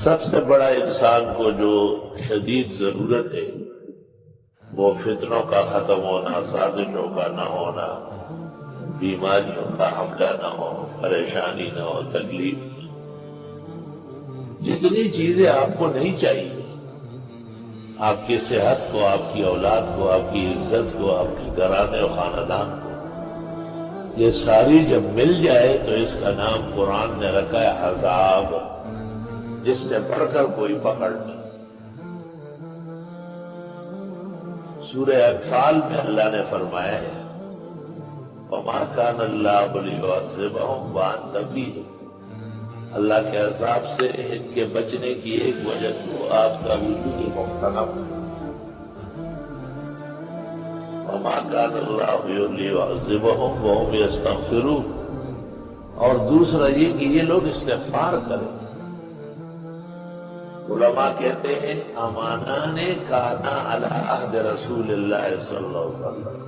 سب سے بڑا انسان کو جو شدید ضرورت ہے وہ فتنوں کا ختم ہونا، سازشوں کا نہ ہونا، بیماریوں کا حملہ نہ ہو، پریشانی نہ ہو، تکلیف نہ ہو۔ جتنی چیزیں آپ کو نہیں چاہیے، آپ کی صحت کو، آپ کی اولاد کو، آپ کی عزت کو، آپ کے گھرانے و خاندان کو، یہ ساری جب مل جائے تو اس کا نام قرآن نے رکھا ہے عذاب، جس سے بڑھ کر کوئی پکڑ نہیں۔ سورہ انفال میں اللہ نے فرمایا ہے وَمَا كَانَ اللَّهُ لِيُعَذِّبَهُمْ وَأَنْتَ فِيهِمْ، اللہ کے عذاب سے ان کے بچنے کی ایک وجہ تو آپ کا وجود مختلف ہے۔ وَمَا كَانَ اللَّهُ لِيُعَذِّبَهُمْ وَهُمْ يَسْتَغْفِرُونَ، اور دوسرا یہ کہ یہ لوگ استغفار کریں۔ علماء کہتے ہیں امانان کانا علی عہد رسول اللہ صلی اللہ علیہ وسلم،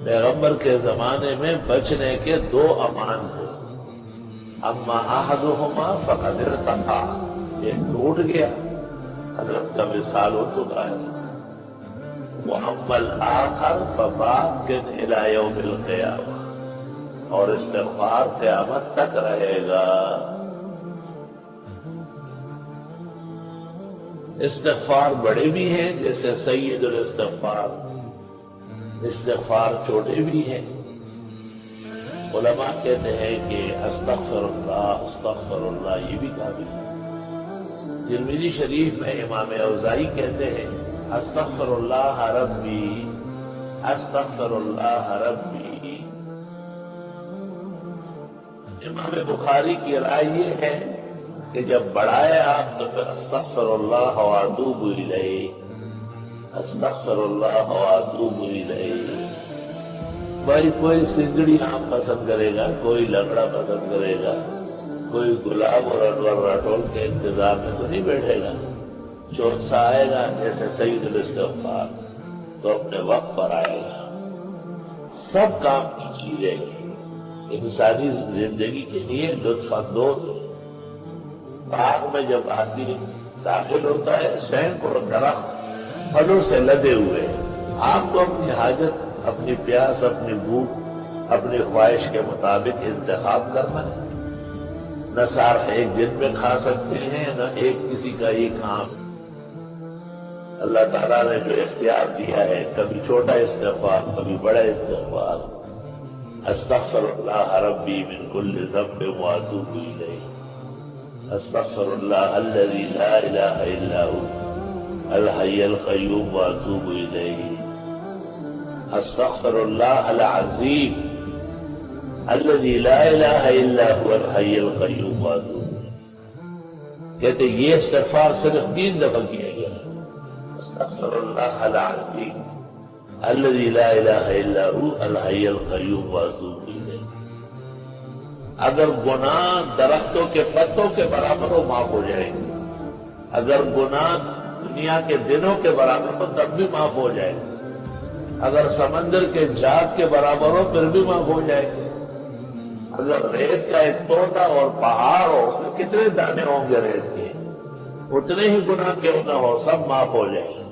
پیغمبر کے زمانے میں بچنے کے دو امان تھے۔ اما احدہما فقد ارتفع، ایک ٹوٹ گیا، حضرت کا وصال ہو چکا ہے، واما الاخر فباق الی یوم القیامہ، اور استغفار قیامت تک رہے گا۔ استغفار بڑے بھی ہیں جیسے سید الاستغفار، استغفار چھوٹے بھی ہیں۔ علماء کہتے ہیں کہ استغفر اللہ یہ بھی کافی ہے۔ ترمذی شریف میں امام اوزاعی کہتے ہیں استغفر اللہ ربی، استغفر اللہ ربی۔ امام بخاری کی رائے یہ ہے کہ جب بڑھائے آپ تو پھر استغفر اللہ واتوب الیہ، استغفر اللہ واتوب الیہ۔ بھائی کوئی سنگڑی آم پسند کرے گا، کوئی لنگڑا پسند کرے گا، کوئی گلاب اور انور راٹول کے انتظار میں تو نہیں بیٹھے گا۔ چوٹ سا آئے گا جیسے سید الاستغفار تو اپنے وقت پر آئے گا۔ سب کام کی چیزیں انسانی زندگی کے لیے لطف اندوز ہے۔ باغ میں جب آدمی داخل ہوتا ہے سینکڑوں درخت پھلوں سے لدے ہوئے، آپ کو اپنی حاجت، اپنی پیاس، اپنی بھوک، اپنی خواہش کے مطابق انتخاب کرنا ہے۔ نہ سارا ایک دن میں کھا سکتے ہیں، نہ ایک کسی کا یہ کام۔ اللہ تعالیٰ نے جو اختیار دیا ہے، کبھی چھوٹا استغفار، کبھی بڑا استغفار۔ استغفر اللہ ربی من کل ذنب واتوب الیہ، استغفر اللہ الذی لا الہ الا ہو الحی القیوم واتوب الیہ، استغفر اللہ العظیم الذی لا الہ الا هو الحی القیوم واتوب الیہ۔ کہتے یہ استغفار صرف 3 دفعہ کیا گیا، استغفر اللہ العظیم الذی لا الہ الا هو الحی القیوم واتوب الیہ۔ اگر گناہ درختوں کے پتوں کے برابر ہو معاف ہو جائیں گے، اگر گناہ دنیا کے دنوں کے برابر ہو تب بھی معاف ہو جائے گا، اگر سمندر کے جاگ کے برابر ہو پھر بھی معاف ہو جائے گا، اگر ریت کا ایک ٹوٹا اور پہاڑ ہو اس میں کتنے دانے ہوں گے ریت کے، اتنے ہی گناہ کیوں نہ ہو سب معاف ہو جائے گا۔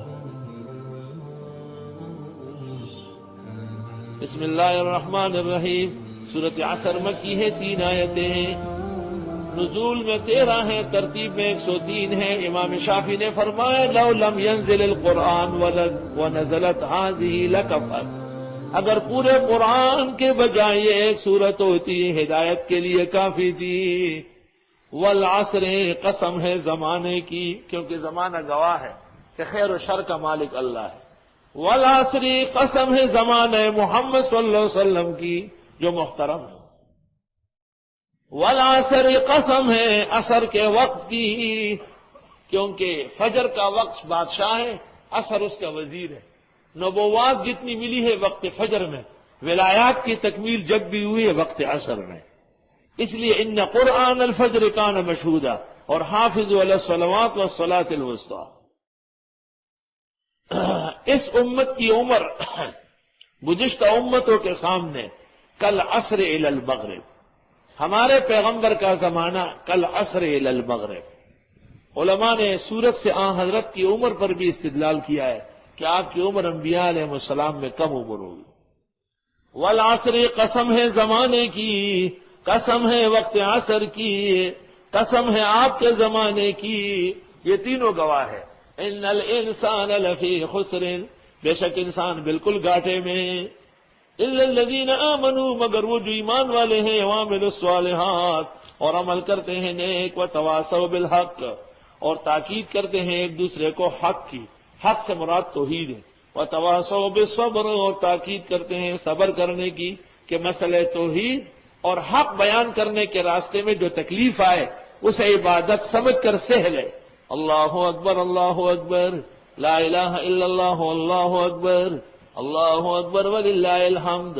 بسم اللہ الرحمن الرحیم۔ سورۃ عصر مکی ہے، 3 آیتیں ہیں، نزول میں 13 ہیں، ترتیب میں 103 ہیں۔ امام شافعی نے فرمایا لو لم ينزل القرآن ونزلت هذه لکفت، اگر پورے قرآن کے بجائے یہ ایک سورت ہوتی ہدایت کے لیے کافی تھی۔ والعصر، قسم ہے زمانے کی، کیونکہ زمانہ گواہ ہے کہ خیر و شر کا مالک اللہ ہے۔ والعصر، قسم ہے زمانہ محمد صلی اللہ علیہ وسلم کی جو محترم ہے۔ والعصر، قسم ہے عصر کے وقت کی، کیونکہ فجر کا وقت بادشاہ ہے، عصر اس کا وزیر ہے۔ نبوات جتنی ملی ہے وقت فجر میں، ولایات کی تکمیل جب بھی ہوئی ہے وقت عصر میں۔ اس لیے ان قرآن الفجر کان مشہودا، اور حافظوا علی الصلوات والصلاۃ الوسطی۔ اس امت کی عمر گزشتہ امتوں کے سامنے کل عصر الی المغرب، ہمارے پیغمبر کا زمانہ کل عصر الی المغرب، علماء نے سورت سے حضرت کی عمر پر بھی استدلال کیا ہے کہ آپ کی عمر انبیاء علیہ السلام میں کم عمر ہوگی۔ والعصر، قسم ہے زمانے کی، قسم ہے وقت عصر کی، قسم ہے آپ کے زمانے کی، یہ تینوں گواہ ہے۔ ان الانسان لفی خسر، بے شک انسان بالکل گھاٹے میں، الا الذین آمنوا، مگر وہ جو ایمان والے ہیں، وعملوا الصالحات، اور عمل کرتے ہیں نیک، وتواصوا بالحق، اور تاکید کرتے ہیں ایک دوسرے کو حق کی، حق سے مراد توحید ہے، وتواصوا بالصبر، اور تاکید کرتے ہیں صبر کرنے کی، کہ مسئلہ توحید اور حق بیان کرنے کے راستے میں جو تکلیف آئے اسے عبادت سمجھ کر سہ لے۔ اللہ اکبر، اللہ اکبر، لا الہ الا اللہ، اللہ اکبر، اللہ اکبر وللہ الحمد۔